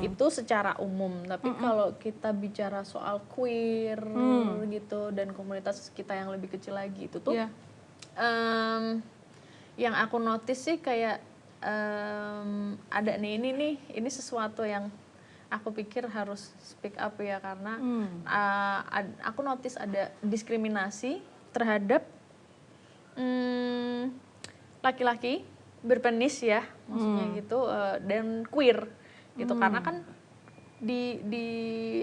Itu secara umum, tapi kalau kita bicara soal queer gitu dan komunitas kita yang lebih kecil lagi itu tuh yang aku notice sih kayak ada ini sesuatu yang aku pikir harus speak up ya karena aku notice ada diskriminasi terhadap laki-laki berpenis ya maksudnya gitu dan queer gitu karena kan di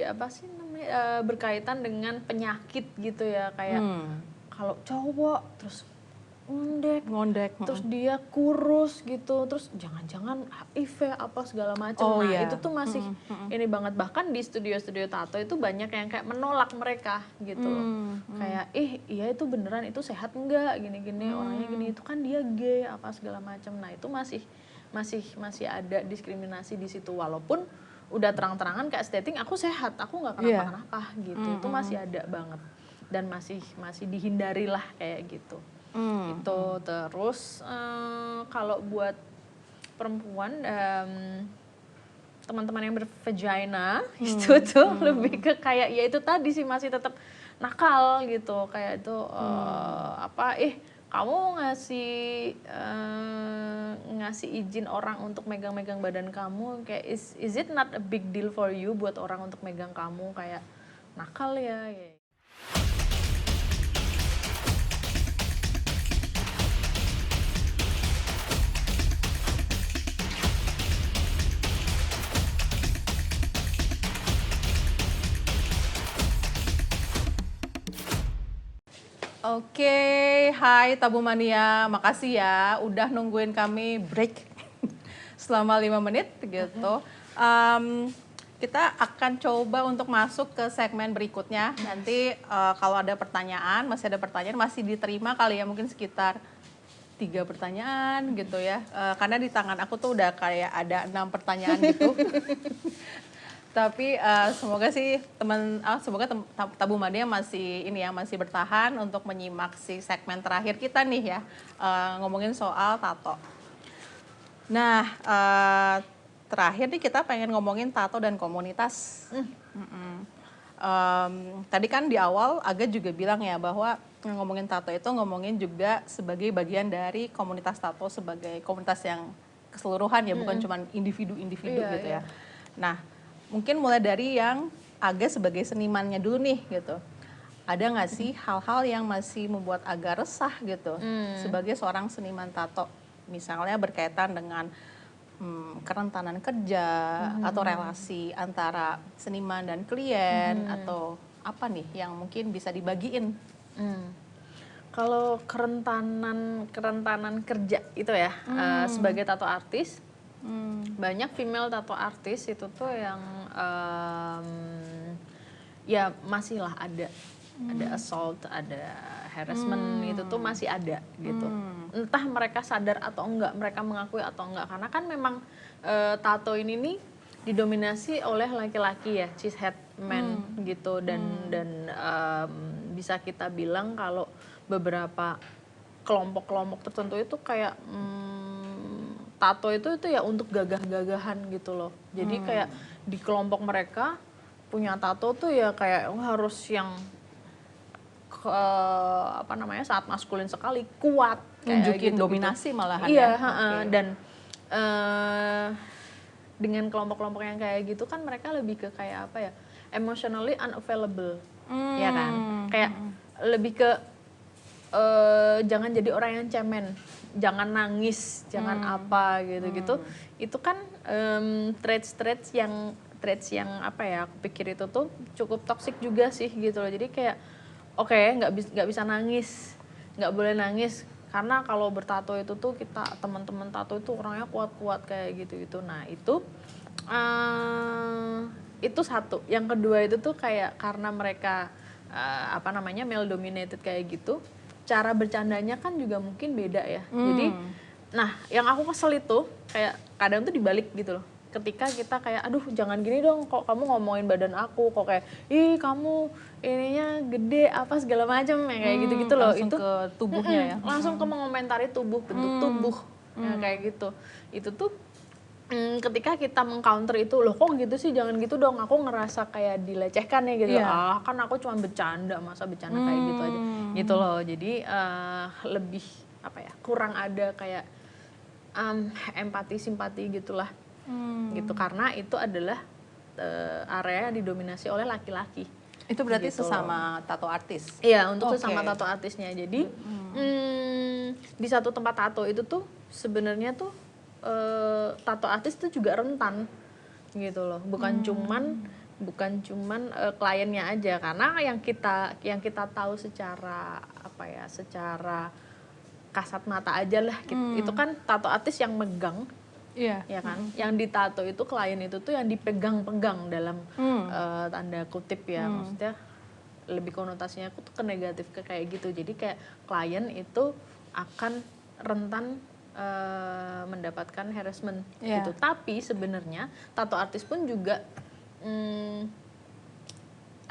apa sih namanya berkaitan dengan penyakit gitu ya kayak kalau cowok terus ngondek terus dia kurus gitu terus jangan-jangan HIV apa segala macam itu tuh masih ini banget bahkan di studio-studio tato itu banyak yang kayak menolak mereka gitu loh kayak iya itu beneran itu sehat enggak gini-gini orangnya gini itu kan dia gay apa segala macam nah itu masih ada diskriminasi di situ walaupun udah terang-terangan kayak stating aku sehat aku nggak kenapa-kenapa gitu itu masih ada banget dan masih dihindari lah kayak gitu. Itu terus kalau buat perempuan teman-teman yang bervagina itu tuh lebih ke kayak ya itu tadi sih masih tetap nakal gitu kayak itu kamu ngasih izin orang untuk megang-megang badan kamu kayak is it not a big deal for you buat orang untuk megang kamu kayak nakal ya. Oke, hai Tabu Mania, makasih ya udah nungguin kami break selama 5 menit gitu. Kita akan coba untuk masuk ke segmen berikutnya. Nanti kalau ada pertanyaan, masih diterima kali ya mungkin sekitar 3 pertanyaan gitu ya. Karena di tangan aku tuh udah kayak ada 6 pertanyaan gitu. Tapi semoga sih semoga Tabu Mania masih bertahan untuk menyimak si segmen terakhir kita nih ya ngomongin soal tato. Nah terakhir nih kita pengen ngomongin tato dan komunitas. Tadi kan di awal Aga juga bilang ya bahwa ngomongin tato itu ngomongin juga sebagai bagian dari komunitas tato sebagai komunitas yang keseluruhan ya bukan cuma individu-individu gitu ya. Nah mungkin mulai dari yang Aga sebagai senimannya dulu nih gitu. Ada nggak sih hal-hal yang masih membuat Aga resah gitu sebagai seorang seniman tato? Misalnya berkaitan dengan kerentanan kerja atau relasi antara seniman dan klien atau apa nih yang mungkin bisa dibagiin? Kalau kerentanan kerja itu ya sebagai tato artis banyak female tato artis itu tuh yang ya masih lah ada assault, ada harassment itu tuh masih ada gitu. Entah mereka sadar atau enggak, mereka mengakui atau enggak karena kan memang tato ini nih didominasi oleh laki-laki ya, cishet men gitu dan bisa kita bilang kalau beberapa kelompok-kelompok tertentu itu kayak tato itu ya untuk gagah-gagahan gitu loh. Jadi kayak di kelompok mereka punya tato tuh ya kayak harus yang sangat maskulin sekali, kuat kayak nunjukin gitu, dominasi malahan iya, ya. dan dengan kelompok-kelompok yang kayak gitu kan mereka lebih ke kayak apa ya? Emotionally unavailable. Ya kan? Kayak lebih ke jangan jadi orang yang cemen, jangan nangis, jangan apa gitu-gitu. Itu kan traits yang apa ya? Aku pikir itu tuh cukup toksik juga sih gitu loh. Jadi kayak nggak bisa nangis, nggak boleh nangis karena kalau bertato itu tuh kita teman-teman tato itu orangnya kuat-kuat kayak gitu. Nah itu satu. Yang kedua itu tuh kayak karena mereka male dominated kayak gitu. Cara bercandanya kan juga mungkin beda ya. Jadi, nah yang aku kesel itu kayak kadang tuh dibalik gitu loh. Ketika kita kayak, aduh jangan gini dong, kok kamu ngomongin badan aku, kok kayak, ih kamu ininya gede apa segala macam ya kayak gitu-gitu loh. Langsung itu ke tubuhnya ya. Langsung ke mengomentari tubuh, bentuk tubuh, ya kayak gitu. Itu tuh ketika kita mengcounter itu, loh kok gitu sih, jangan gitu dong, aku ngerasa kayak dilecehkan ya gitu. Kan aku cuma bercanda, masa bercanda kayak gitu aja gitu loh. Jadi lebih apa ya, kurang ada kayak empati simpati gitulah gitu, karena itu adalah area yang didominasi oleh laki-laki. Itu berarti gitu sesama tato artis? Iya, untuk sesama tato artisnya. Jadi di satu tempat tato itu tuh sebenarnya tuh tato artis itu juga rentan gitu loh. Bukan cuman kliennya aja, karena yang kita tahu secara apa ya, secara kasat mata aja lah itu kan tato artis yang megang. Iya. Ya kan, yang ditato itu klien itu tuh yang dipegang-pegang dalam tanda kutip ya, maksudnya lebih konotasinya aku tuh ke negatif ke kayak gitu. Jadi kayak klien itu akan rentan mendapatkan harassment gitu. Tapi sebenarnya tato artis pun juga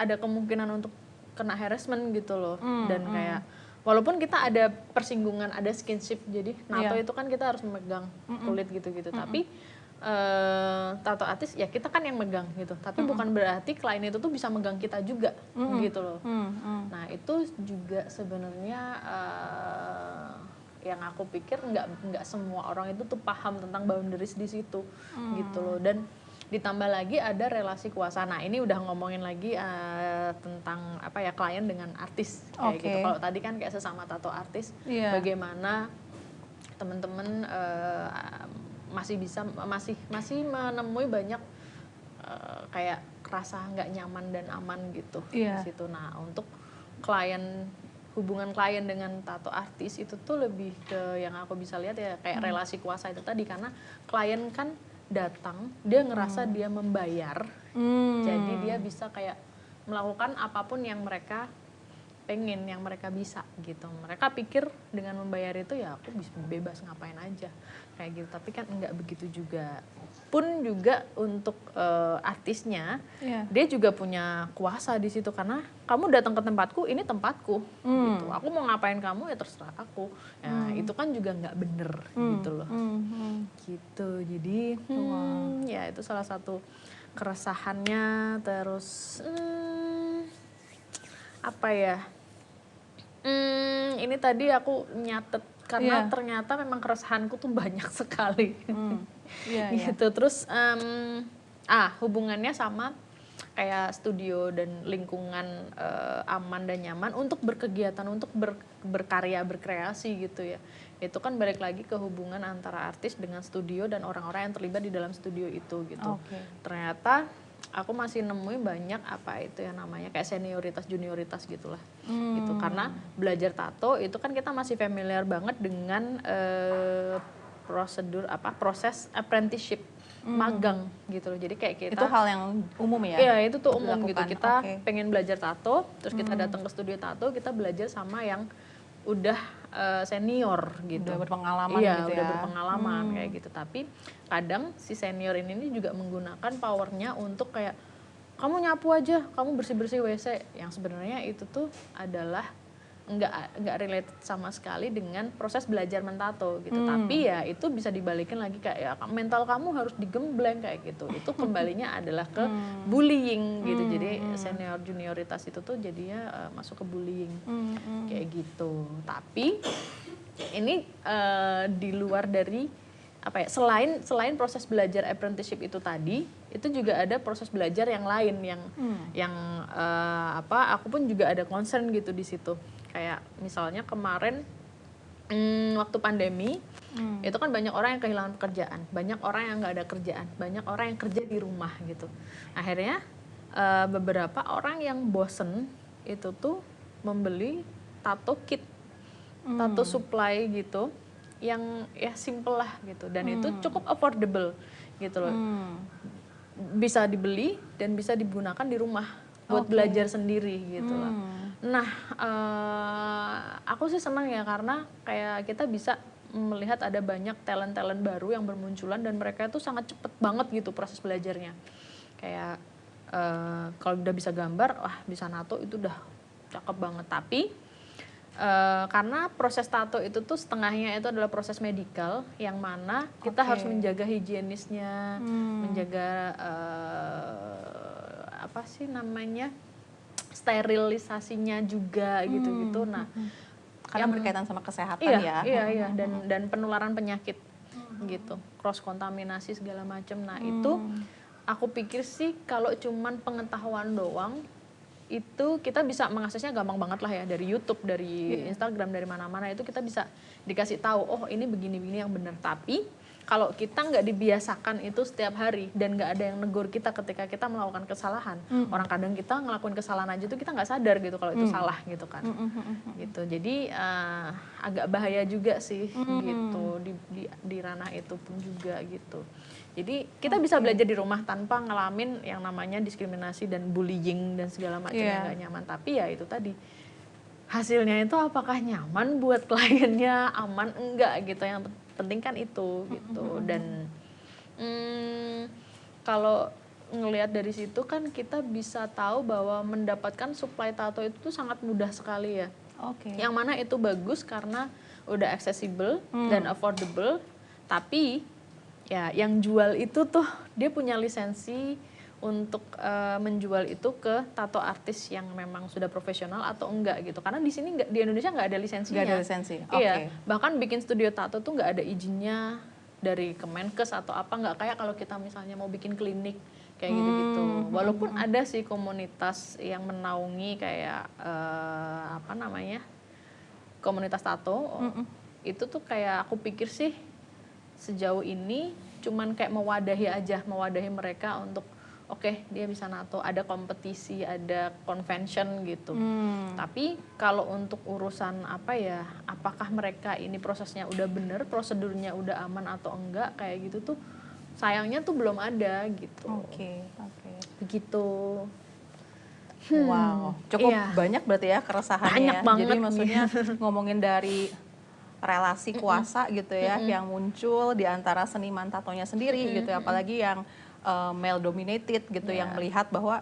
ada kemungkinan untuk kena harassment gitu loh. Dan kayak walaupun kita ada persinggungan, ada skinship, jadi nato itu kan kita harus memegang kulit gitu-gitu. Tapi tato artis ya kita kan yang megang gitu. Tapi bukan berarti klien itu tuh bisa megang kita juga gitu loh. Nah itu juga sebenarnya yang aku pikir nggak semua orang itu tuh paham tentang boundaries di situ gitu loh. Dan ditambah lagi ada relasi kuasa. Nah ini udah ngomongin lagi tentang apa ya, klien dengan artis kayak gitu. Kalau tadi kan kayak sesama tato artis, bagaimana teman-teman masih menemui banyak kayak rasa nggak nyaman dan aman gitu di situ. Nah untuk hubungan klien dengan tato artis itu tuh lebih ke yang aku bisa lihat ya kayak relasi kuasa itu tadi, karena klien kan datang, dia ngerasa dia membayar, jadi dia bisa kayak melakukan apapun yang mereka pengen, yang mereka bisa gitu. Mereka pikir dengan membayar itu ya aku bisa bebas ngapain aja kayak gitu, tapi kan enggak begitu juga. Pun juga untuk artisnya, dia juga punya kuasa di situ, karena kamu datang ke tempatku, ini tempatku gitu. Aku mau ngapain kamu ya terserah aku. Nah itu kan juga nggak bener gitu loh. Gitu. Jadi ya itu salah satu keresahannya. Terus apa ya? Ini tadi aku nyatet karena ternyata memang keresahanku tuh banyak sekali. Gitu. Terus hubungannya sama kayak studio dan lingkungan aman dan nyaman untuk berkegiatan, untuk berkarya, berkreasi gitu ya. Itu kan balik lagi ke hubungan antara artis dengan studio dan orang-orang yang terlibat di dalam studio itu gitu. Ternyata aku masih nemuin banyak apa itu yang namanya kayak senioritas junioritas gitulah gitu. Karena belajar tato itu kan kita masih familiar banget dengan proses apprenticeship, magang gitu loh. Jadi kayak kita itu hal yang umum ya? Iya itu tuh umum gitu. Kita pengen belajar tato, terus kita datang ke studio tato, kita belajar sama yang udah senior gitu. Udah berpengalaman gitu ya. Iya udah berpengalaman kayak gitu. Tapi kadang si senior ini juga menggunakan powernya untuk kayak kamu nyapu aja, kamu bersih-bersih WC, yang sebenarnya itu tuh adalah nggak related sama sekali dengan proses belajar mentato gitu. Tapi ya itu bisa dibalikin lagi kayak ya, mental kamu harus digembleng kayak gitu. Itu kembalinya adalah ke bullying gitu. Jadi senior junioritas itu tuh jadinya masuk ke bullying kayak gitu. Tapi ini di luar dari apa ya, selain proses belajar apprenticeship itu tadi, itu juga ada proses belajar yang lain yang aku pun juga ada concern gitu di situ. Kayak misalnya kemarin waktu pandemi itu kan banyak orang yang kehilangan pekerjaan, banyak orang yang nggak ada kerjaan, banyak orang yang kerja di rumah gitu. Akhirnya beberapa orang yang bosen itu tuh membeli tato kit, tato supply gitu, yang ya simple lah gitu, dan itu cukup affordable gitu loh. Bisa dibeli dan bisa digunakan di rumah buat belajar sendiri gitu lah. Nah, aku sih senang ya karena kayak kita bisa melihat ada banyak talent-talent baru yang bermunculan dan mereka itu sangat cepet banget gitu proses belajarnya. Kayak kalau udah bisa gambar, wah bisa nato itu udah cakep banget. Tapi Karena proses tato itu tuh setengahnya itu adalah proses medikal yang mana kita harus menjaga higienisnya, menjaga apa sih namanya, sterilisasinya juga gitu-gitu. Nah, karena berkaitan sama kesehatan iya, ya. Iya, dan penularan penyakit gitu, cross kontaminasi segala macam. Nah, itu aku pikir sih kalau cuman pengetahuan doang itu kita bisa mengaksesnya gampang banget lah ya, dari YouTube, dari Instagram, dari mana-mana itu kita bisa dikasih tahu, oh ini begini-begini yang benar. Tapi kalau kita nggak dibiasakan itu setiap hari dan nggak ada yang negur kita ketika kita melakukan kesalahan, orang kadang kita ngelakuin kesalahan aja tuh kita nggak sadar gitu kalau itu salah gitu kan, gitu. Jadi agak bahaya juga sih gitu di ranah itu pun juga gitu. Jadi kita bisa belajar di rumah tanpa ngalamin yang namanya diskriminasi dan bullying dan segala macam yang gak nyaman. Tapi ya itu tadi, hasilnya itu apakah nyaman buat kliennya, aman enggak gitu. Yang penting kan itu gitu. Dan kalau ngelihat dari situ kan kita bisa tahu bahwa mendapatkan supply tato itu tuh sangat mudah sekali ya. Yang mana itu bagus karena udah accessible dan affordable. Tapi ya yang jual itu tuh dia punya lisensi untuk menjual itu ke tato artis yang memang sudah profesional atau enggak gitu. Karena di sini di Indonesia nggak ada lisensinya. Nggak ada lisensi. Iya, bahkan bikin studio tato tuh nggak ada izinnya dari Kemenkes atau apa, nggak kayak kalau kita misalnya mau bikin klinik kayak gitu-gitu. Walaupun ada sih komunitas yang menaungi kayak apa namanya, komunitas tato, itu tuh kayak aku pikir sih sejauh ini cuman kayak mewadahi mereka untuk oke, dia bisa nato, ada kompetisi, ada convention gitu. Tapi kalau untuk urusan apa ya, apakah mereka ini prosesnya udah bener, prosedurnya udah aman atau enggak kayak gitu tuh sayangnya tuh belum ada gitu. Begitu. Wow, cukup banyak berarti ya keresahannya. Banyak banget. Jadi maksudnya ngomongin dari relasi kuasa gitu ya, yang muncul di antara seniman tatonya sendiri gitu ya, apalagi yang male dominated gitu, yang melihat bahwa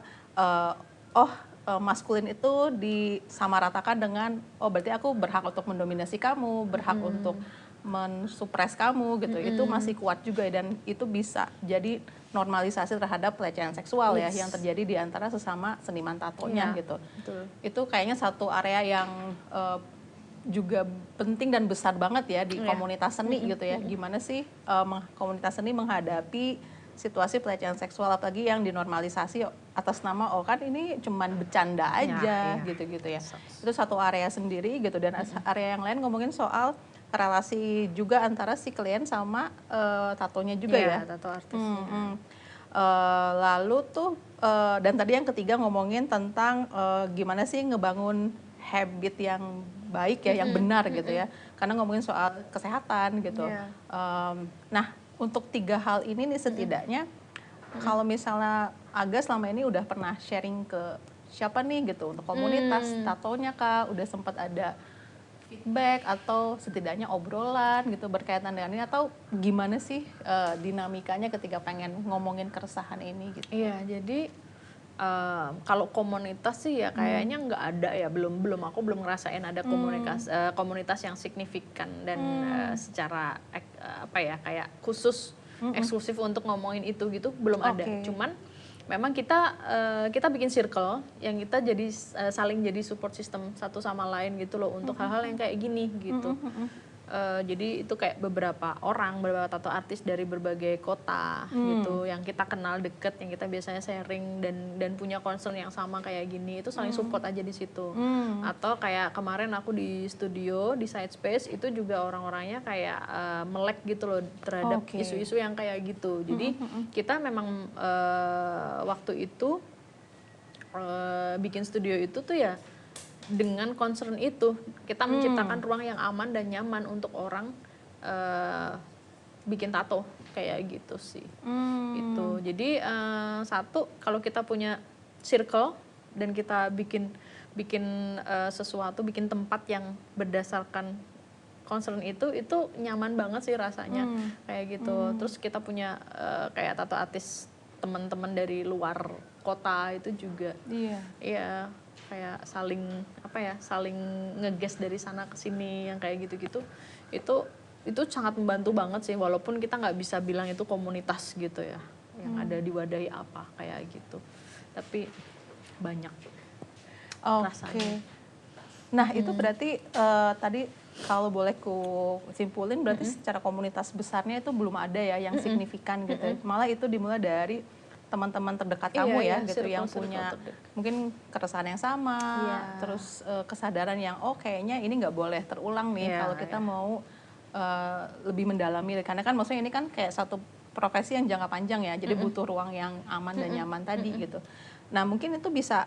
maskulin itu disamaratakan dengan berarti aku berhak untuk mendominasi kamu, berhak untuk mensupres kamu gitu. Itu masih kuat juga dan itu bisa jadi normalisasi terhadap pelecehan seksual ya yang terjadi di antara sesama seniman tatonya gitu. Betul. Itu kayaknya satu area yang juga penting dan besar banget ya di komunitas seni gitu ya. Gimana sih komunitas seni menghadapi situasi pelecehan seksual, apalagi yang dinormalisasi atas nama kan ini cuman bercanda aja gitu-gitu ya. Itu satu area sendiri gitu. Dan area yang lain ngomongin soal relasi juga antara si klien sama tatonya juga ya. Tato artisnya. Lalu tuh dan tadi yang ketiga ngomongin tentang gimana sih ngebangun habit yang baik ya, yang benar gitu ya. Karena ngomongin soal kesehatan gitu. Nah, untuk 3 hal ini nih setidaknya kalau misalnya Aga selama ini udah pernah sharing ke siapa nih gitu untuk komunitas tatonya kah, udah sempat ada feedback atau setidaknya obrolan gitu berkaitan dengan ini, atau gimana sih dinamikanya ketika pengen ngomongin keresahan ini gitu? Iya, jadi kalau komunitas sih ya kayaknya nggak ada ya, aku belum ngerasain ada komunitas yang signifikan dan secara apa ya kayak khusus eksklusif untuk ngomongin itu gitu belum ada. Cuman memang kita bikin circle yang kita jadi saling jadi support system satu sama lain gitu loh untuk hal-hal yang kayak gini gitu. Jadi itu kayak beberapa tato artis dari berbagai kota gitu yang kita kenal deket, yang kita biasanya sharing dan punya concern yang sama kayak gini, itu saling support aja di situ. Atau kayak kemarin aku di studio di Side Space itu juga orang-orangnya kayak melek gitu loh terhadap isu-isu yang kayak gitu. Jadi kita memang waktu itu bikin studio itu tuh ya dengan concern itu kita menciptakan ruang yang aman dan nyaman untuk orang bikin tato kayak gitu sih. Itu jadi satu, kalau kita punya circle dan kita bikin sesuatu, bikin tempat yang berdasarkan concern itu nyaman banget sih rasanya kayak gitu. Terus kita punya kayak tato artis teman-teman dari luar kota itu juga iya kayak saling apa ya, saling ngeges dari sana ke sini yang kayak gitu-gitu, itu sangat membantu banget sih, walaupun kita nggak bisa bilang itu komunitas gitu ya yang ada diwadahi apa kayak gitu, tapi banyak rasanya. Nah itu berarti tadi kalau boleh ku simpulin berarti secara komunitas besarnya itu belum ada ya yang signifikan gitu. Malah itu dimulai dari teman-teman terdekat kamu ya gitu yang punya mungkin keresahan yang sama, terus kesadaran yang kayaknya ini nggak boleh terulang nih kalau kita mau lebih mendalami, karena kan maksudnya ini kan kayak satu profesi yang jangka panjang ya, jadi butuh ruang yang aman dan nyaman tadi gitu. Nah mungkin itu bisa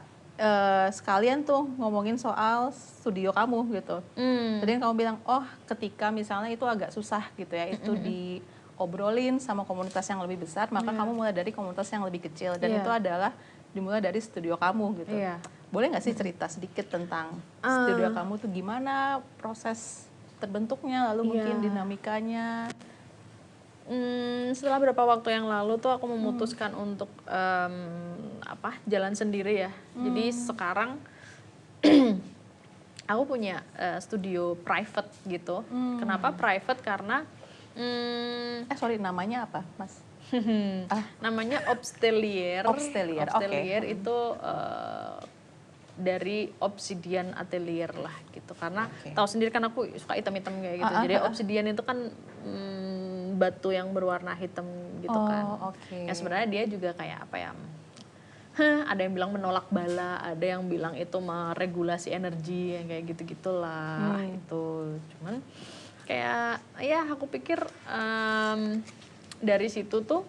sekalian tuh ngomongin soal studio kamu gitu. Tadi kan kamu bilang ketika misalnya itu agak susah gitu ya, itu diobrolin sama komunitas yang lebih besar, maka kamu mulai dari komunitas yang lebih kecil, dan itu adalah dimulai dari studio kamu gitu. Boleh nggak sih cerita sedikit tentang studio kamu tuh gimana proses terbentuknya, lalu mungkin dinamikanya? Setelah beberapa waktu yang lalu tuh aku memutuskan untuk jalan sendiri ya. Jadi sekarang aku punya studio private gitu. Kenapa private? Karena sorry, namanya apa, Mas? namanya Obstelier. Obstelier, Obstelier itu dari Obsidian Atelier lah gitu, karena tahu sendiri kan aku suka hitam-hitam kayak gitu. Jadi obsidian itu kan batu yang berwarna hitam gitu kan. Ya sebenarnya dia juga kayak apa ya? Ada yang bilang menolak bala, ada yang bilang itu meregulasi energi yang kayak gitu-gitulah itu. Cuman kayak ya aku pikir dari situ tuh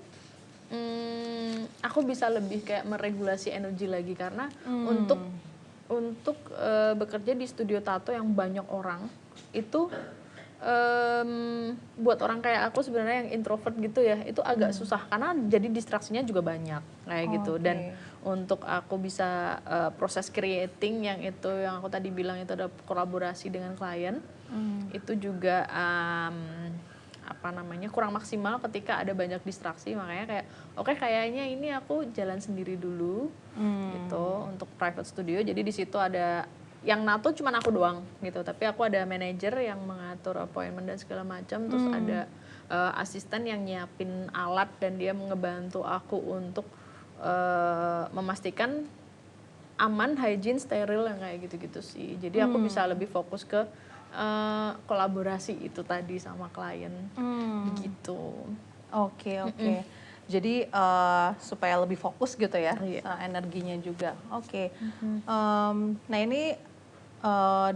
aku bisa lebih kayak meregulasi energi lagi, karena untuk bekerja di studio tato yang banyak orang itu buat orang kayak aku sebenarnya yang introvert gitu ya, itu agak susah karena jadi distraksinya juga banyak kayak gitu. Dan untuk aku bisa proses creating yang aku tadi bilang itu ada kolaborasi dengan klien, itu juga kurang maksimal ketika ada banyak distraksi. Makanya kayak kayaknya ini aku jalan sendiri dulu gitu untuk private studio. Jadi di situ ada yang nato cuma aku doang gitu, tapi aku ada manajer yang mengatur appointment dan segala macam, terus ada asisten yang nyiapin alat dan dia ngebantu aku untuk memastikan aman, hygiene, steril yang kayak gitu-gitu sih. Jadi aku bisa lebih fokus ke kolaborasi itu tadi sama klien gitu. Oke. Jadi supaya lebih fokus gitu ya, energinya juga. Nah ini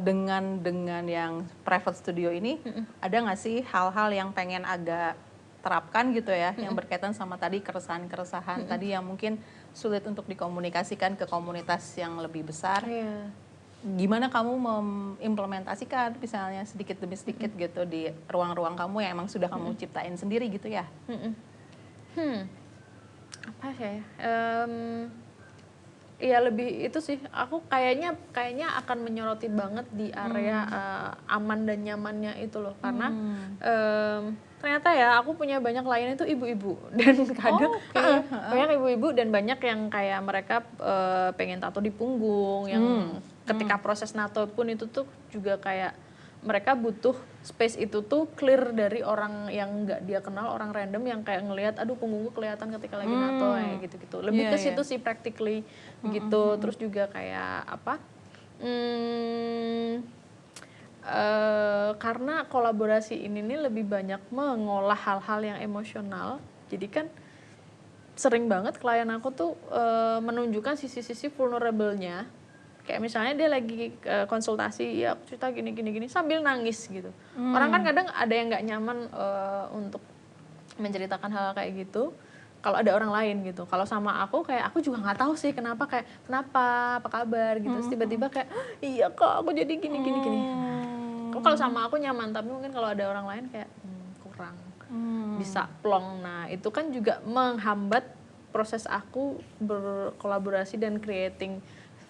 dengan yang private studio ini, ada nggak sih hal-hal yang pengen agak terapkan gitu ya, yang berkaitan sama tadi keresahan-keresahan tadi yang mungkin sulit untuk dikomunikasikan ke komunitas yang lebih besar? Gimana kamu mengimplementasikan misalnya sedikit demi sedikit gitu di ruang-ruang kamu yang emang sudah kamu ciptain sendiri gitu ya? Apa ya? Ya lebih itu sih, aku kayaknya akan menyoroti banget di area aman dan nyamannya itu loh, karena ternyata ya aku punya banyak klien itu ibu-ibu dan kadang banyak ibu-ibu dan banyak yang kayak mereka pengen tato di punggung, yang ketika proses nato pun itu tuh juga kayak mereka butuh space itu tuh clear dari orang yang nggak dia kenal, orang random yang kayak ngelihat aduh punggungku kelihatan ketika lagi nato kayak gitu-gitu. Lebih ke situ sih practically gitu. Terus juga kayak apa? Karena kolaborasi ini nih lebih banyak mengolah hal-hal yang emosional. Jadi kan sering banget klien aku tuh menunjukkan sisi-sisi vulnerable-nya. Kayak misalnya dia lagi konsultasi, ya aku cerita gini sambil nangis gitu. Orang kan kadang ada yang nggak nyaman untuk menceritakan hal kayak gitu kalau ada orang lain gitu. Kalau sama aku kayak aku juga nggak tahu sih kenapa, apa kabar gitu. Terus tiba-tiba kayak iya kak aku jadi gini. Kalau sama aku nyaman, tapi mungkin kalau ada orang lain kayak kurang bisa plong. Nah itu kan juga menghambat proses aku berkolaborasi dan creating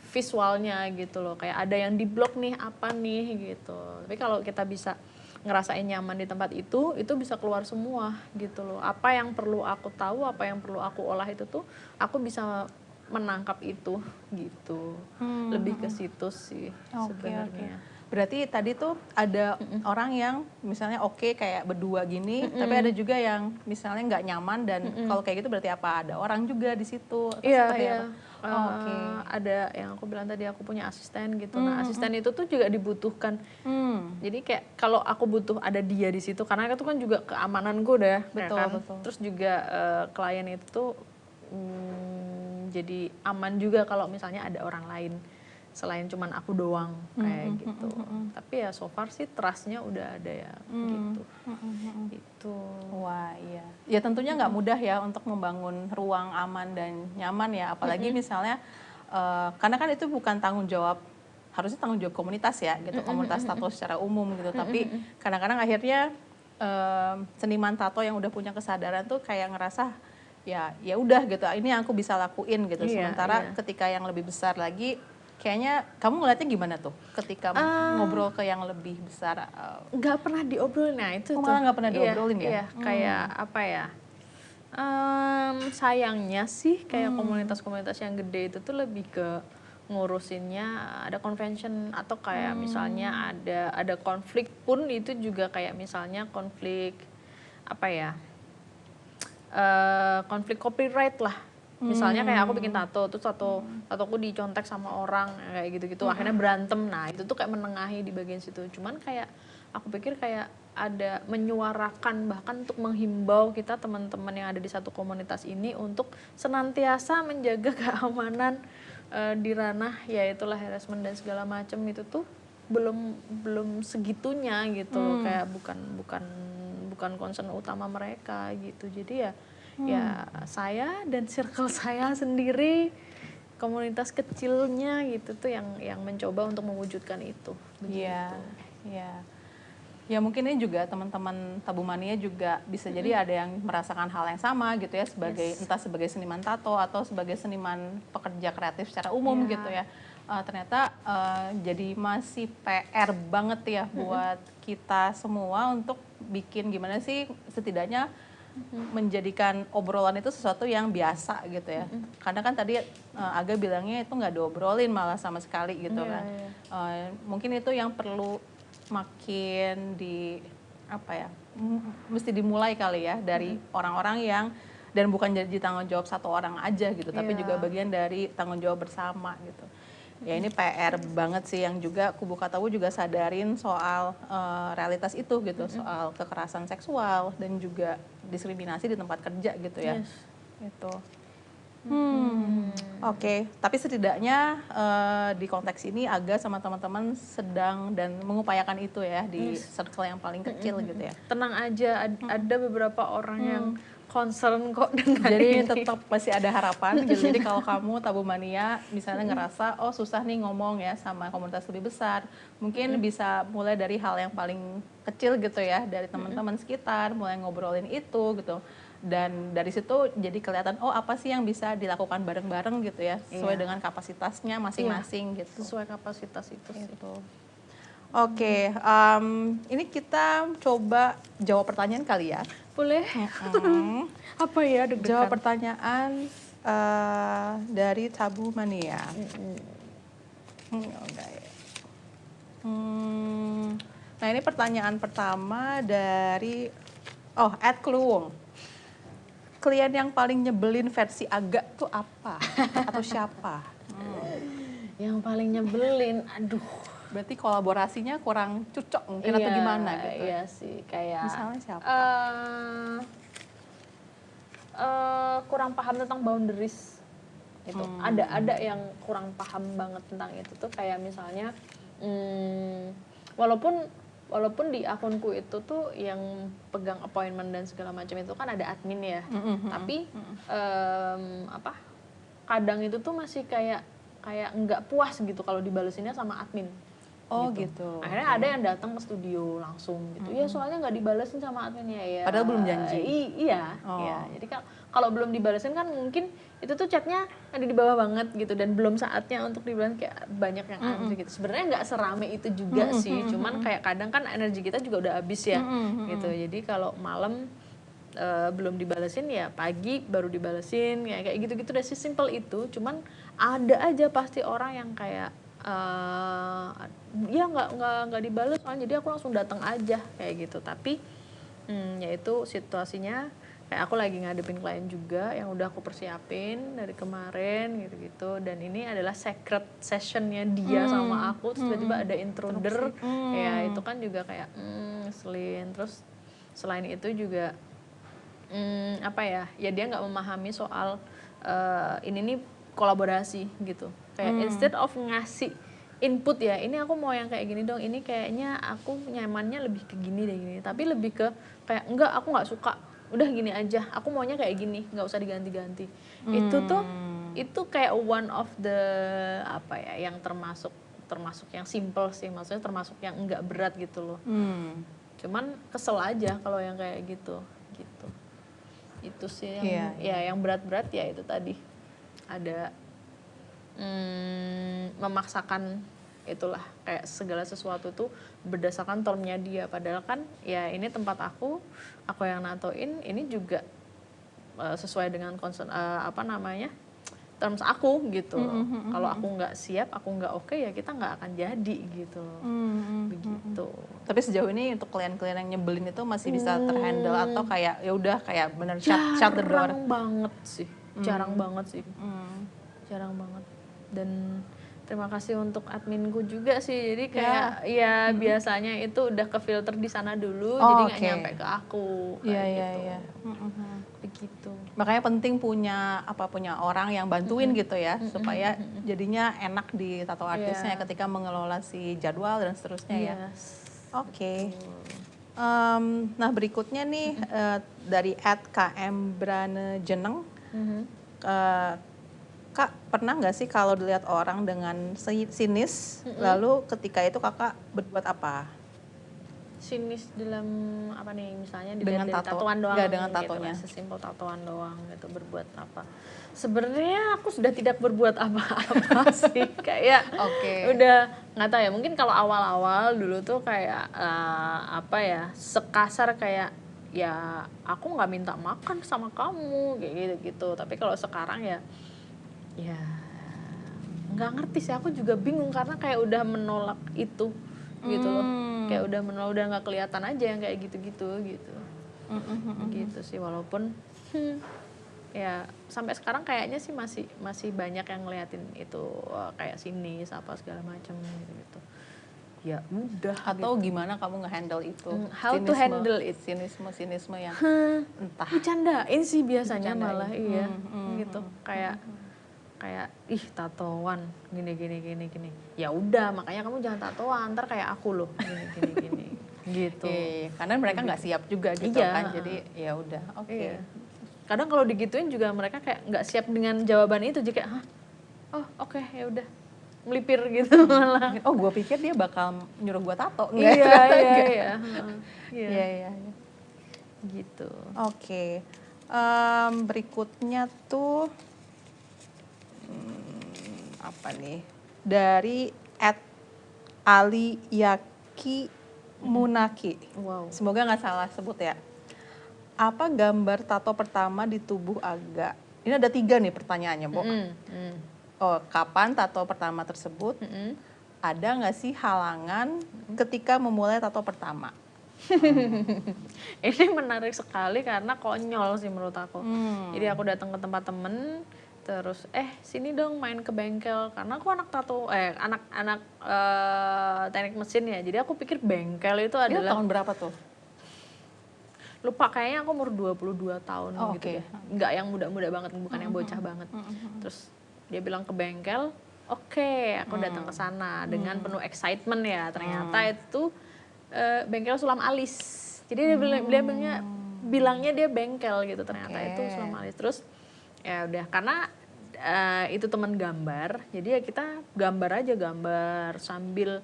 visualnya gitu loh, kayak ada yang di blok nih apa nih gitu. Tapi kalau kita bisa ngerasain nyaman di tempat itu bisa keluar semua gitu loh. Apa yang perlu aku tahu, apa yang perlu aku olah itu tuh aku bisa menangkap itu gitu. Lebih ke situ sih sebenarnya. Berarti tadi tuh ada orang yang misalnya oke kayak berdua gini, tapi ada juga yang misalnya nggak nyaman dan kalau kayak gitu berarti apa? Ada orang juga di situ atau Iya, seperti iya. apa? Ada yang aku bilang tadi, aku punya asisten gitu. Nah, asisten itu tuh juga dibutuhkan. Jadi kayak kalau aku butuh ada dia di situ, karena itu kan juga keamananku udah, ya kan. Terus juga klien itu tuh jadi aman juga kalau misalnya ada orang lain selain cuman aku doang kayak gitu. Tapi ya so far sih trust-nya udah ada ya gitu. Itu. Wah iya. Ya tentunya nggak mudah ya untuk membangun ruang aman dan nyaman ya. Apalagi misalnya karena kan itu bukan tanggung jawab, harusnya tanggung jawab komunitas ya gitu, komunitas tato secara umum gitu. Tapi kadang-kadang akhirnya seniman tato yang udah punya kesadaran tuh kayak ngerasa ya udah gitu, ini yang aku bisa lakuin gitu. Sementara ketika yang lebih besar lagi, kayaknya kamu ngeliatnya gimana tuh ketika ngobrol ke yang lebih besar? Nggak pernah diobrolin, nah itu malah nggak pernah diobrolin ya? Iya, kayak apa ya? Sayangnya sih kayak komunitas-komunitas yang gede itu tuh lebih ke ngurusinnya ada convention atau kayak misalnya ada konflik pun itu juga kayak misalnya konflik apa ya? Konflik copyright lah. Misalnya kayak aku bikin tato, terus tatoku dicontek sama orang kayak gitu-gitu, akhirnya berantem. Nah itu tuh kayak menengahi di bagian situ. Cuman kayak aku pikir kayak ada menyuarakan, bahkan untuk menghimbau kita teman-teman yang ada di satu komunitas ini untuk senantiasa menjaga keamanan di ranah ya itulah harassment dan segala macam itu tuh belum segitunya gitu loh, kayak bukan concern utama mereka gitu. Jadi ya saya dan circle saya sendiri, komunitas kecilnya gitu tuh yang mencoba untuk mewujudkan itu. Iya, iya. Ya mungkin ini juga teman-teman Tabumania juga bisa jadi ada yang merasakan hal yang sama gitu ya, sebagai entah sebagai seniman tato atau sebagai seniman pekerja kreatif secara umum gitu ya. Ternyata jadi masih PR banget ya buat kita semua untuk bikin gimana sih setidaknya menjadikan obrolan itu sesuatu yang biasa gitu ya. Karena kan tadi Aga bilangnya itu nggak diobrolin malah sama sekali gitu kan. Mungkin itu yang perlu makin mesti dimulai kali ya dari orang-orang yang, dan bukan jadi tanggung jawab satu orang aja gitu, tapi juga bagian dari tanggung jawab bersama gitu. Ya ini PR banget sih yang juga Kubu Katabu juga sadarin soal realitas itu gitu, soal kekerasan seksual dan juga diskriminasi di tempat kerja gitu ya. Gitu. Oke. Tapi setidaknya di konteks ini Aga sama teman-teman sedang dan mengupayakan itu ya di circle yang paling kecil gitu ya. Tenang aja, ada beberapa orang yang concern kok dengan jadi ini. tetap masih ada harapan gitu. Jadi kalau kamu Tabumania misalnya ngerasa oh susah nih ngomong ya sama komunitas lebih besar, mungkin bisa mulai dari hal yang paling kecil gitu ya, dari teman-teman sekitar, mulai ngobrolin itu gitu. Dan dari situ jadi kelihatan oh apa sih yang bisa dilakukan bareng-bareng gitu ya, sesuai dengan kapasitasnya masing-masing gitu. Sesuai kapasitas itu sih. Oke, ini kita coba jawab pertanyaan kali ya. Boleh? Apa ya deg-degan? Jawab pertanyaan dari Tabumania. Nah ini pertanyaan pertama dari @kluwung. Klien yang paling nyebelin versi Aga tuh apa? Atau siapa? Yang paling nyebelin, aduh. Berarti kolaborasinya kurang cocok mungkin atau gimana gitu? Iya sih, kayak misalnya siapa? Kurang paham tentang boundaries gitu. Ada yang kurang paham banget tentang itu tuh, kayak misalnya walaupun di akunku itu tuh yang pegang appointment dan segala macam itu kan ada admin ya, tapi kadang itu tuh masih kayak nggak puas gitu kalau dibalesinnya sama admin. Gitu. Akhirnya ada yang datang ke studio langsung gitu. Ya soalnya nggak dibalesin sama admin ya. Padahal belum janji. Iya. Jadi kalau belum dibalesin kan mungkin itu tuh chatnya ada di bawah banget gitu, dan belum saatnya untuk dibales, kayak banyak yang antri gitu. Sebenarnya nggak serame itu juga sih, cuman kayak kadang kan energi kita juga udah habis ya gitu. Jadi kalau malam belum dibalesin ya pagi baru dibalesin ya kayak gitu-gitu udah simple itu. Cuman ada aja pasti orang yang kayak ya nggak dibales soalnya, jadi aku langsung datang aja kayak gitu. Tapi yaitu situasinya kayak aku lagi ngadepin klien juga yang udah aku persiapin dari kemarin gitu-gitu, dan ini adalah secret sessionnya dia sama aku, terus tiba-tiba ada intruder. Ya itu kan juga kayak ngeselin. Terus selain itu juga apa ya dia nggak memahami soal ini nih kolaborasi gitu. Kayak instead of ngasih input ya, ini aku mau yang kayak gini dong, ini kayaknya aku nyamannya lebih ke gini deh gini, tapi lebih ke kayak enggak, aku nggak suka, udah gini aja, aku maunya kayak gini, nggak usah diganti-ganti. Itu kayak one of the apa ya yang termasuk yang simple sih, maksudnya termasuk yang enggak berat gitu loh. Cuman kesel aja kalau yang kayak gitu. Itu sih yang yang berat-berat ya itu tadi ada memaksakan itulah, kayak segala sesuatu tuh berdasarkan termnya dia, padahal kan ya ini tempat aku yang natoin, ini juga sesuai dengan terms aku gitu. Kalau aku nggak siap, aku nggak oke, ya kita nggak akan jadi gitu. Begitu. Tapi sejauh ini untuk klien-klien yang nyebelin itu masih bisa terhandle atau kayak ya udah kayak bener shut the door? Jarang banget sih. Jarang banget. Dan terima kasih untuk adminku juga sih. Jadi kayak biasanya itu udah ke filter di sana dulu, jadi nggak nyampe ke aku kayak begitu. Makanya penting punya orang yang bantuin gitu ya, supaya jadinya enak di tato artisnya ketika mengelola si jadwal dan seterusnya ya. Oke. Nah berikutnya nih dari @kmbranejeneng. Kak, pernah nggak sih kalau dilihat orang dengan sinis, lalu ketika itu kakak berbuat apa? Sinis dalam apa nih, misalnya Dengan dari tatoan doang, dengan tatonya. gitu, sesimpel tatoan doang gitu, berbuat apa? Sebenarnya aku sudah tidak berbuat apa-apa sih, kayak udah nggak tahu ya, mungkin kalau awal-awal dulu tuh kayak apa ya, sekasar kayak ya aku nggak minta makan sama kamu kayak gitu. Tapi kalau sekarang ya nggak ngerti sih, aku juga bingung karena kayak udah menolak itu gitu loh, kayak udah menolak, udah nggak kelihatan aja yang kayak gitu sih. Walaupun ya sampai sekarang kayaknya sih masih banyak yang ngeliatin itu kayak sinis apa segala macam gitu. Ya udah. Atau gimana kamu nge-handle itu? How to handle it? Sinisme yang entah. Dicandain sih biasanya malah gitu, kayak ih tatoan gini. Ya udah, makanya kamu jangan tatoan, ntar kayak aku loh gini gitu. Karena mereka nggak siap juga gitu kan, jadi ya udah. Kadang kalau digituin juga mereka kayak nggak siap dengan jawaban itu, jadi kayak oke, ya udah, melipir gitu malah. Oh, gue pikir dia bakal nyuruh gue tato. Iya. Gitu. Oke. Berikutnya tuh apa nih? Dari @aliyaki_munaki. Wow. Semoga nggak salah sebut ya. Apa gambar tato pertama di tubuh Aga? Ini ada 3 nih pertanyaannya, Bo. Kapan tato pertama tersebut? Ada nggak sih halangan ketika memulai tato pertama? Ini menarik sekali karena konyol sih menurut aku. Jadi aku datang ke tempat temen, terus sini dong main ke bengkel, karena aku anak tato anak teknik mesin ya, jadi aku pikir bengkel itu adalah tahun berapa tuh? Lupa, kayaknya aku umur 22 tahun gitu ya, nggak yang muda-muda banget, bukan yang bocah banget. Terus dia bilang ke bengkel, aku datang ke sana dengan penuh excitement ya, ternyata itu bengkel sulam alis. Jadi dia bilangnya dia bengkel gitu, ternyata itu sulam alis. Terus ya udah, karena itu teman gambar, jadi ya kita gambar sambil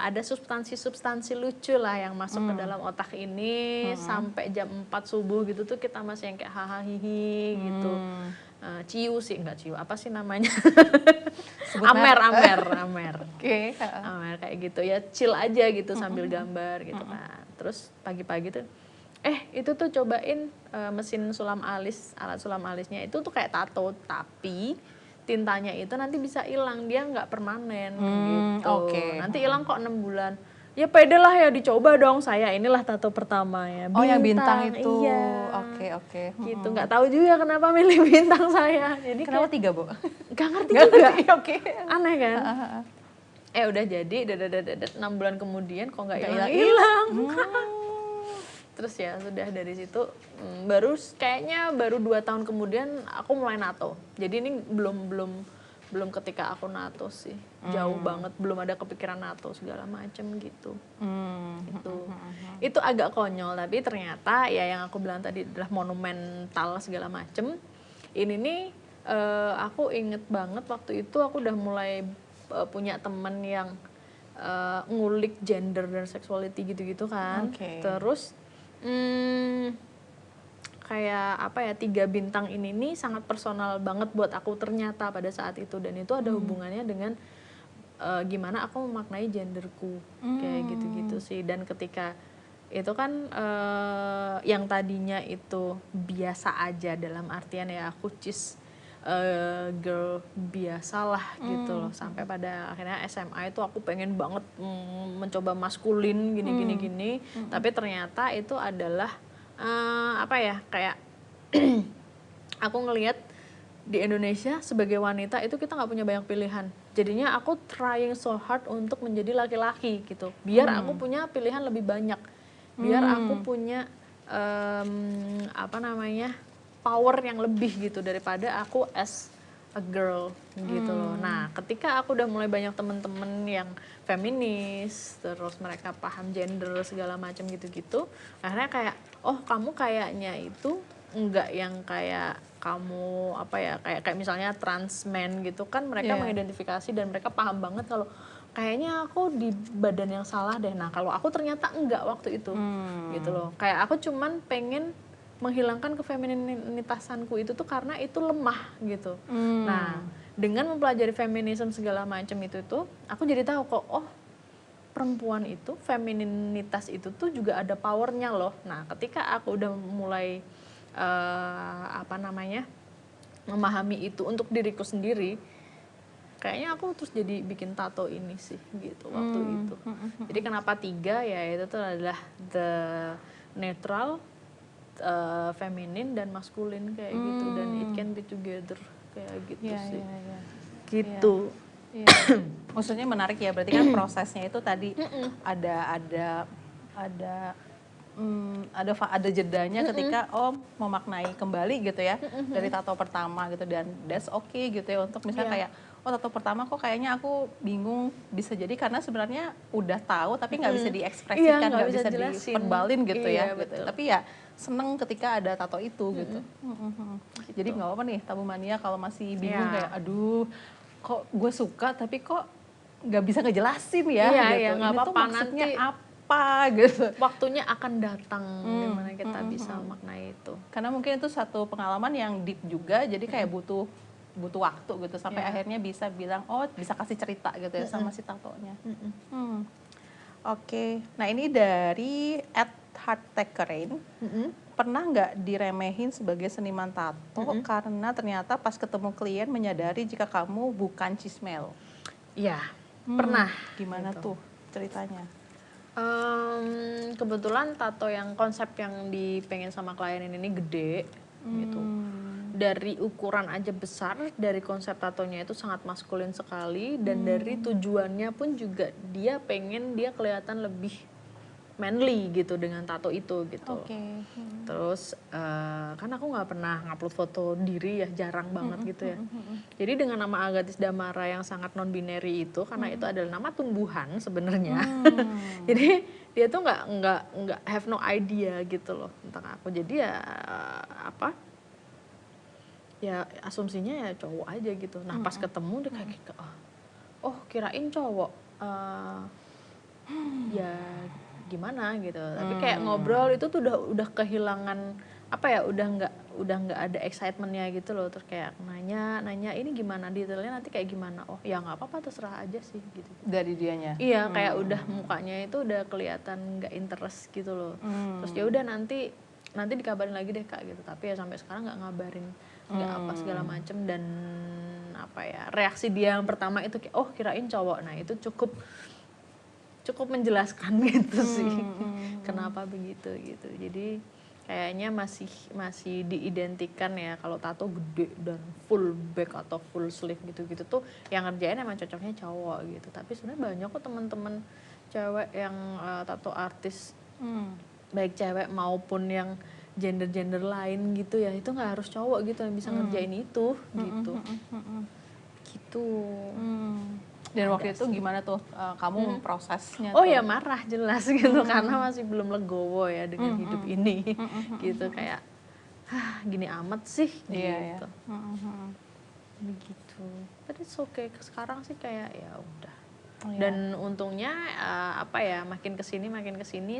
ada substansi lucu lah yang masuk ke dalam otak ini. Sampai jam 4 subuh gitu tuh kita masih yang kayak hahaha hihi gitu. Ciu apa sih namanya? Amer. Amer kayak gitu ya, chill aja gitu sambil gambar gitu kan. Terus pagi-pagi tuh itu tuh cobain mesin sulam alis, alat sulam alisnya itu tuh kayak tato, tapi tintanya itu nanti bisa hilang, dia nggak permanen gitu. Oke. Nanti hilang kok 6 bulan. Ya pede lah ya, dicoba dong saya, inilah tato pertama ya. Oh, yang bintang itu. Iya. Oke. Gitu, nggak tahu juga kenapa milih bintang saya. Jadi Kenapa 3, Bu? nggak ngerti Nggak juga. ngerti, oke. Aneh kan? Udah jadi, 6 bulan kemudian kok nggak hilang-hilang. Terus ya sudah dari situ kayaknya baru 2 tahun kemudian aku mulai nato. Jadi ini belum ketika aku nato sih. Jauh banget, belum ada kepikiran nato segala macem gitu. Itu agak konyol, tapi ternyata ya yang aku bilang tadi adalah monumental segala macem. Ini nih aku inget banget waktu itu aku udah mulai punya temen yang ngulik gender dan sexuality gitu-gitu kan. Terus kayak apa ya, 3 bintang ini nih sangat personal banget buat aku ternyata pada saat itu, dan itu ada hubungannya dengan gimana aku memaknai genderku kayak gitu-gitu sih. Dan ketika itu kan yang tadinya itu biasa aja dalam artian ya aku girl biasalah gitu loh, sampai pada akhirnya SMA itu aku pengen banget mencoba maskulin gini, tapi ternyata itu adalah apa ya, kayak aku ngelihat di Indonesia sebagai wanita itu kita nggak punya banyak pilihan, jadinya aku trying so hard untuk menjadi laki-laki gitu, biar aku punya pilihan lebih banyak, biar aku punya apa namanya, power yang lebih gitu daripada aku as a girl gitu loh. Nah, ketika aku udah mulai banyak temen-temen yang feminis, terus mereka paham gender segala macam gitu-gitu, akhirnya kayak, oh kamu kayaknya itu enggak yang kayak kamu apa ya, kayak misalnya trans men gitu kan, mereka mengidentifikasi dan mereka paham banget kalau kayaknya aku di badan yang salah deh. Nah, kalau aku ternyata enggak waktu itu gitu loh. Kayak aku cuman pengen menghilangkan kefeminitasanku itu tuh karena itu lemah gitu. Nah, dengan mempelajari feminisme segala macam itu tuh aku jadi tahu kok, oh perempuan itu, femininitas itu tuh juga ada powernya loh. Nah, ketika aku udah mulai apa namanya, memahami itu untuk diriku sendiri, kayaknya aku terus jadi bikin tato ini sih gitu waktu itu. Jadi kenapa 3 ya, itu tuh adalah the neutral, feminin dan maskulin kayak gitu, dan it can be together kayak gitu sih. Gitu. Maksudnya menarik ya, berarti kan prosesnya itu tadi ada jedanya ketika memaknai kembali gitu ya dari tato pertama gitu, dan that's okay gitu ya, untuk misalnya kayak tato pertama kok kayaknya aku bingung, bisa jadi karena sebenarnya udah tahu tapi nggak bisa diekspresikan, nggak bisa diverbalin gitu ya gitu. Tapi ya seneng ketika ada tato itu gitu. Jadi nggak apa-apa nih Tabu Mania kalau masih bingung kayak aduh kok gue suka tapi kok nggak bisa ngejelasin ya gitu. Nggak Ini apa-apa, tuh maksudnya nanti apa gitu. Waktunya akan datang dimana kita bisa memaknai itu. Karena mungkin itu satu pengalaman yang deep juga, jadi kayak butuh waktu gitu sampai akhirnya bisa bilang bisa kasih cerita gitu ya sama si tatonya. Oke. Nah, ini dari @hearttecherain. Pernah nggak diremehin sebagai seniman tato karena ternyata pas ketemu klien menyadari jika kamu bukan cismel? Iya, pernah. Gimana tuh ceritanya? Kebetulan tato yang konsep yang dipengen sama klien ini gede gitu. Dari ukuran aja besar, dari konsep tatonya itu sangat maskulin sekali, dan dari tujuannya pun juga dia pengen dia kelihatan lebih manly gitu dengan tato itu gitu. Terus kan aku nggak pernah ngupload foto diri ya, jarang banget gitu ya. Jadi dengan nama Agathis Damara yang sangat non binary itu, karena itu adalah nama tumbuhan sebenarnya. Jadi dia tuh nggak have no idea gitu loh tentang aku. Jadi ya apa? Ya asumsinya ya cowok aja gitu. Nah, pas ketemu dia kayak gitu, oh kirain cowok. Ya gimana gitu, tapi kayak ngobrol itu tuh udah kehilangan apa ya, udah nggak ada excitementnya gitu loh, terus kayak nanya ini gimana detailnya nanti kayak gimana, oh ya nggak apa-apa terserah aja sih gitu. Dari dianya. Iya, kayak udah mukanya itu udah kelihatan nggak interest gitu loh. Terus ya udah nanti dikabarin lagi deh Kak gitu. Tapi ya sampai sekarang nggak ngabarin, nggak apa segala macem. Dan apa ya, reaksi dia yang pertama itu kayak oh kirain cowok. Nah itu cukup menjelaskan gitu sih kenapa begitu gitu. Jadi kayaknya masih diidentikan ya kalau tato gede dan full back atau full sleeve gitu-gitu tuh yang ngerjain emang cocoknya cowok gitu. Tapi sebenarnya banyak kok teman-teman cewek yang tato artis, baik cewek maupun yang gender lain gitu ya, itu nggak harus cowok gitu yang bisa ngerjain itu gitu. Gitu. Dan waktu itu gimana tuh kamu prosesnya? Oh ya marah jelas gitu karena masih belum legowo ya dengan hidup ini gitu, kayak gini amat sih gitu. Begitu. But it's okay. Sekarang sih kayak ya udah. Dan untungnya apa ya, makin kesini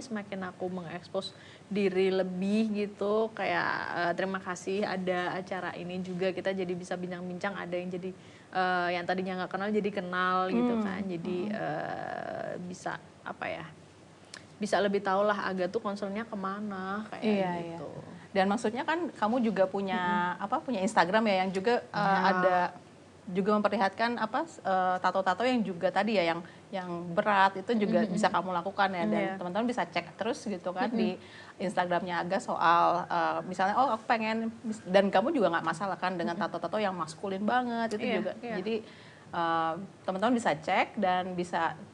semakin aku mengekspos diri lebih gitu, kayak terima kasih ada acara ini juga, kita jadi bisa bincang-bincang, ada yang jadi yang tadinya nggak kenal jadi kenal gitu kan. Jadi bisa apa ya, bisa lebih tahu lah Aga tuh concernnya kemana kayak gitu. Dan maksudnya kan kamu juga punya punya Instagram ya yang juga ada juga memperlihatkan tato-tato yang juga tadi ya yang berat itu juga bisa kamu lakukan ya, dan teman-teman bisa cek terus gitu kan di Instagramnya Aga soal misalnya oh aku pengen, dan kamu juga nggak masalah kan dengan tato-tato yang maskulin banget itu juga. Jadi teman-teman bisa cek dan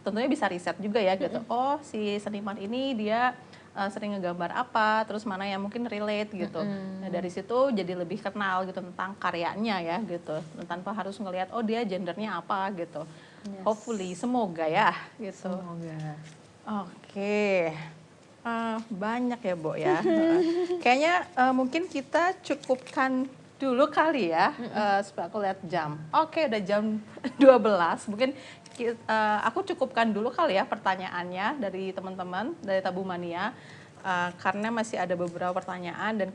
tentunya bisa riset juga ya gitu. Oh si seniman ini dia sering ngegambar apa, terus mana yang mungkin relate gitu. Nah dari situ jadi lebih kenal gitu tentang karyanya ya gitu, tanpa harus ngelihat oh dia gendernya apa gitu. Hopefully, semoga ya gitu. Semoga. Oke. Banyak ya Bo ya. Kayaknya mungkin kita cukupkan dulu kali ya, supaya aku lihat jam. Oke, udah jam 12. Mungkin aku cukupkan dulu kali ya pertanyaannya dari teman-teman dari Tabu Mania, karena masih ada beberapa pertanyaan dan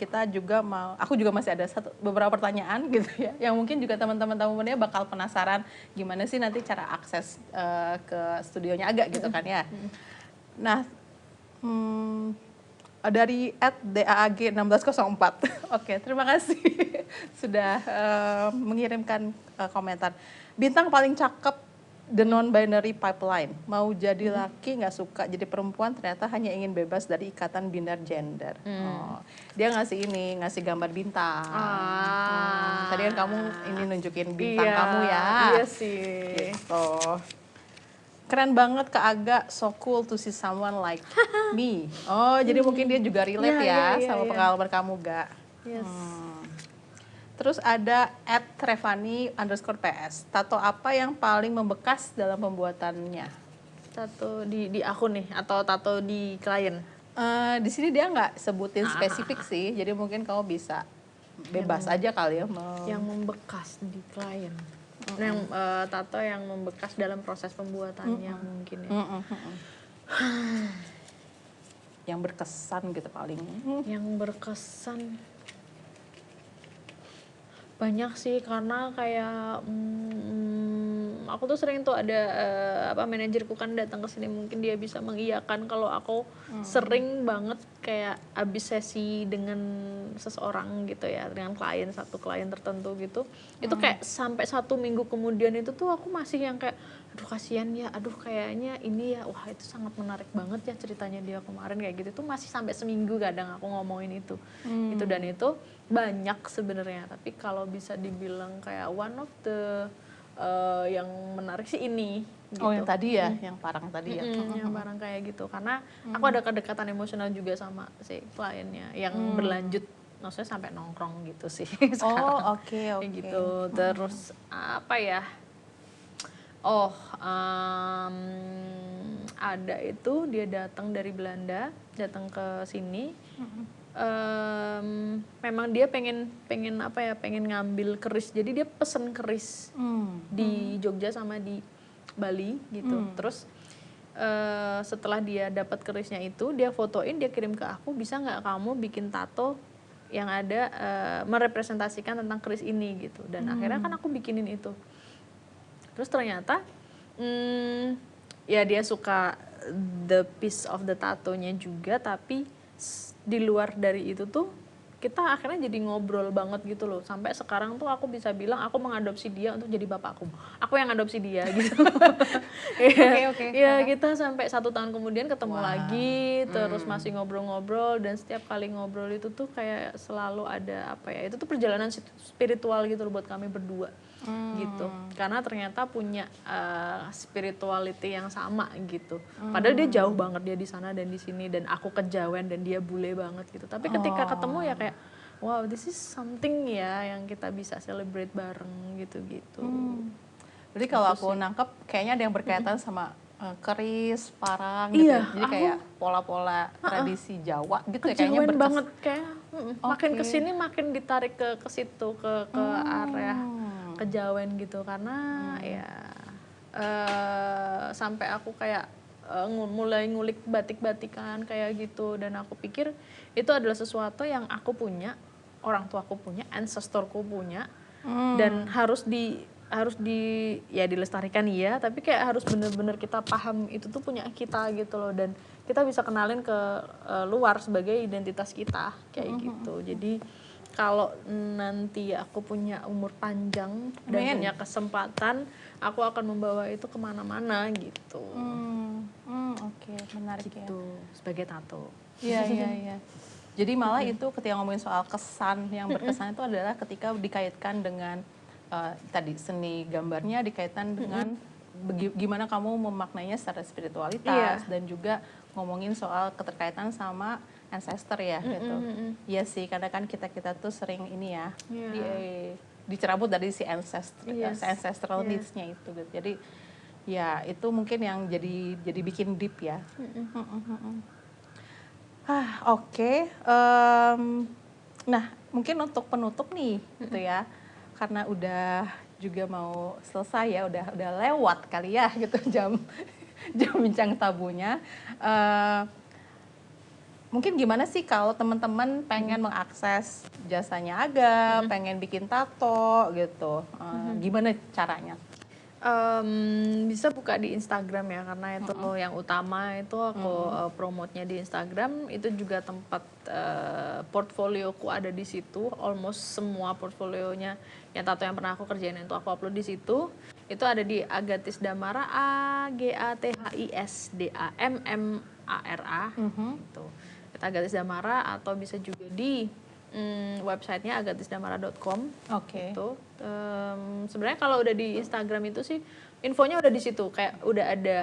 aku juga masih ada beberapa pertanyaan gitu ya, yang mungkin juga teman-teman Tabu Mania bakal penasaran gimana sih nanti cara akses ke studionya Aga gitu kan ya. Nah, dari @daag1604. Oke, terima kasih sudah mengirimkan komentar. Bintang paling cakep The Non-Binary Pipeline. Mau jadi laki nggak suka jadi perempuan, ternyata hanya ingin bebas dari ikatan binar gender. Dia ngasih gambar bintang. Tadi kan kamu ini nunjukin bintang kamu ya. Iya sih. Gitu. Keren banget Kak Aga, so cool to see someone like me. Oh, jadi mungkin dia juga relate sama pengalaman kamu, Ga. Yes. Terus ada @revani_ps. Tato apa yang paling membekas dalam pembuatannya? Tato di akun nih atau tato di klien? Di sini dia nggak sebutin spesifik sih, jadi mungkin kamu bisa bebas aja kali ya. Yang membekas di klien. Yang tato yang membekas dalam proses pembuatannya mungkin ya. Yang berkesan gitu paling. Yang berkesan banyak sih, karena kayak aku tuh sering tuh ada manajerku kan datang ke sini, mungkin dia bisa mengiyakan kalau aku sering banget kayak abis sesi dengan seseorang gitu ya, dengan satu klien tertentu gitu, itu kayak sampai 1 minggu kemudian itu tuh aku masih yang kayak aduh kasihan ya, aduh kayaknya ini ya, wah itu sangat menarik banget ya ceritanya dia kemarin kayak gitu, tuh masih sampai seminggu kadang aku ngomongin itu. Itu dan itu banyak sebenarnya, tapi kalau bisa dibilang kayak one of the yang menarik sih ini gitu. Oh yang tadi ya, yang parang tadi ya. Yang parang kayak gitu, karena aku ada kedekatan emosional juga sama si kliennya yang berlanjut, maksudnya sampai nongkrong gitu sih sekarang. Oh oke. Kayak gitu. Terus apa ya, ada itu dia datang dari Belanda, datang ke sini. Memang dia pengen ngambil keris, jadi dia pesen keris di Jogja sama di Bali gitu. Terus setelah dia dapat kerisnya itu, dia fotoin, dia kirim ke aku, bisa nggak kamu bikin tato yang ada merepresentasikan tentang keris ini gitu. Dan akhirnya kan aku bikinin itu. Terus ternyata ya dia suka the piece of the tattoo-nya juga, tapi di luar dari itu tuh kita akhirnya jadi ngobrol banget gitu loh. Sampai sekarang tuh aku bisa bilang aku mengadopsi dia untuk jadi bapakku. Aku yang adopsi dia gitu. Oke. Ya kita sampai 1 tahun kemudian ketemu Wow. lagi, terus masih ngobrol-ngobrol, dan setiap kali ngobrol itu tuh kayak selalu ada apa ya, itu tuh perjalanan spiritual gitu loh buat kami berdua gitu. Karena ternyata punya spirituality yang sama gitu. Padahal dia jauh banget, dia di sana dan di sini, dan aku kejawen dan dia bule banget gitu. Tapi ketika ketemu ya kayak wow, this is something ya yang kita bisa celebrate bareng gitu-gitu. Berarti kalau aku nangkep kayaknya ada yang berkaitan sama keris, parang gitu. Iya, Jadi kayak pola-pola tradisi Jawa gitu ya kayaknya kejawen banget kayak makin Oke. kesini makin ditarik ke situ, ke area kejawen gitu. Karena ya sampai aku kayak mulai ngulik batik-batikan kayak gitu, dan aku pikir itu adalah sesuatu yang aku punya, orang tuaku punya, ancestorku punya, dan harus ya dilestarikan ya, tapi kayak harus bener-bener kita paham itu tuh punya kita gitu loh, dan kita bisa kenalin ke luar sebagai identitas kita kayak gitu. Jadi kalau nanti aku punya umur panjang dan punya kesempatan, aku akan membawa itu kemana-mana gitu. Oke, menarik ya. Gitu sebagai tato. Iya. Jadi malah itu ketika ngomongin soal kesan yang berkesan itu adalah ketika dikaitkan dengan tadi seni gambarnya dikaitkan dengan gimana kamu memaknainya secara spiritualitas dan juga ngomongin soal keterkaitan sama ancestor ya gitu. Iya sih, karena kan kita tuh sering ini ya dicerabut dari si ancestral needs-nya itu gitu. Jadi ya itu mungkin yang jadi bikin deep ya. Oke. Nah, mungkin untuk penutup nih gitu ya. Karena udah juga mau selesai ya, udah lewat kali ya gitu jam bincang tabunya. Mungkin gimana sih kalau teman-teman pengen mengakses jasanya Aga, pengen bikin tato gitu, gimana caranya? Bisa buka di Instagram ya, karena itu yang utama itu aku promotnya di Instagram. Itu juga tempat portfolioku ada di situ. Almost semua portfolionya yang tato yang pernah aku kerjain itu aku upload di situ. Itu ada di Agathis Damara, AGATHISDAMMARA gitu. Itu Agathis Damara, atau bisa juga di websitenya agathisdamara.com. Oke. Gitu. Sebenarnya kalau udah di Instagram itu sih infonya udah di situ, kayak udah ada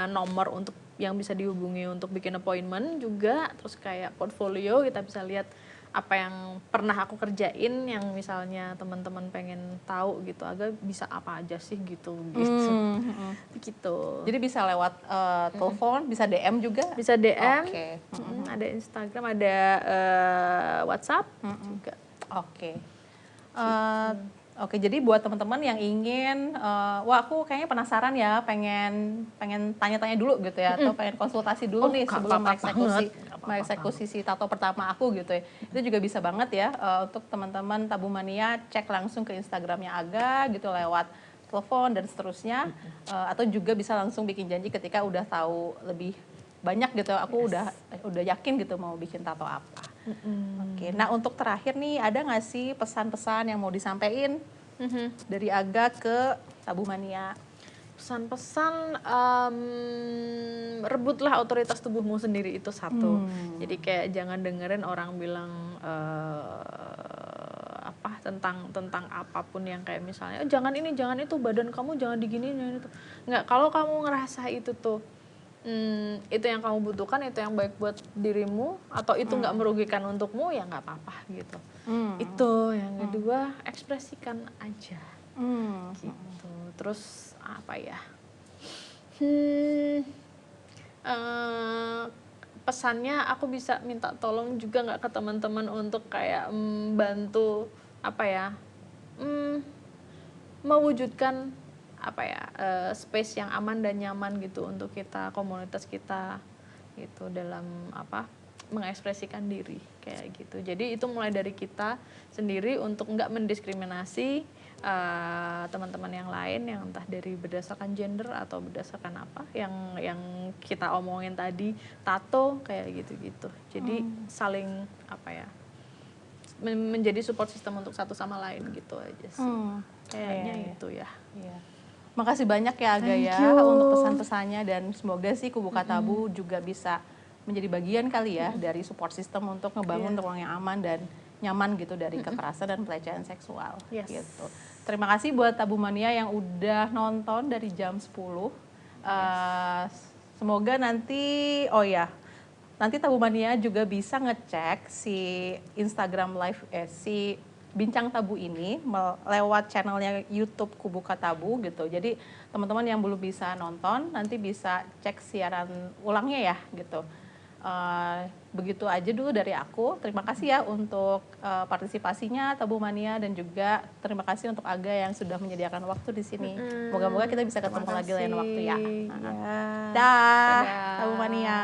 nomor untuk yang bisa dihubungi untuk bikin appointment juga, terus kayak portfolio kita bisa lihat apa yang pernah aku kerjain, yang misalnya teman-teman pengen tahu gitu, agak bisa apa aja sih gitu. Gitu. Jadi bisa lewat telepon, bisa DM juga? Bisa DM. Oke. Ada Instagram, ada WhatsApp juga. Oke. Oke, jadi buat teman-teman yang ingin, wah aku kayaknya penasaran ya, pengen tanya-tanya dulu gitu ya, atau pengen konsultasi dulu nih sebelum mengeksekusi si tato pertama aku gitu ya. Itu juga bisa banget ya untuk teman-teman Tabu Mania, cek langsung ke Instagramnya Aga gitu lewat telepon dan seterusnya, atau juga bisa langsung bikin janji ketika udah tahu lebih banyak gitu, aku udah yakin gitu mau bikin tato apa. Oke, nah untuk terakhir nih, ada nggak sih pesan-pesan yang mau disampaikan dari Aga ke Tabu Mania? Pesan-pesan, rebutlah otoritas tubuhmu sendiri, itu satu. Jadi kayak jangan dengerin orang bilang tentang apapun yang kayak misalnya jangan ini, jangan itu, badan kamu jangan digini, jangan itu. Nggak, kalau kamu ngerasa itu tuh itu yang kamu butuhkan, itu yang baik buat dirimu, atau itu nggak merugikan untukmu, ya nggak apa-apa gitu. Itu yang kedua, ekspresikan aja gitu. Terus apa ya, pesannya aku bisa minta tolong juga nggak ke teman-teman untuk kayak bantu apa ya, mewujudkan apa ya, space yang aman dan nyaman gitu untuk kita, komunitas kita gitu, dalam apa, mengekspresikan diri kayak gitu. Jadi itu mulai dari kita sendiri untuk nggak mendiskriminasi teman-teman yang lain yang entah dari berdasarkan gender atau berdasarkan apa yang kita omongin tadi, tato kayak gitu-gitu. Jadi saling apa ya, menjadi support system untuk satu sama lain gitu aja sih. Kayaknya itu ya. Iya. Makasih banyak ya Aga Thank ya you. untuk pesan-pesannya, dan semoga sih Kubu Katabu juga bisa menjadi bagian kali ya dari support system untuk ngebangun ruang yang aman dan nyaman gitu dari kekerasan dan pelecehan seksual gitu. Terima kasih buat Tabu Mania yang udah nonton dari jam 10. Semoga nanti nanti Tabu Mania juga bisa ngecek si Instagram live si Bincang Tabu ini lewat channelnya YouTube Kubu Katabu gitu. Jadi teman-teman yang belum bisa nonton nanti bisa cek siaran ulangnya ya gitu. Begitu aja dulu dari aku. Terima kasih ya untuk partisipasinya Tabu Mania, dan juga terima kasih untuk Aga yang sudah menyediakan waktu di sini. Moga-moga kita bisa ketemu lagi lain waktu ya. Dah, Tabu Mania.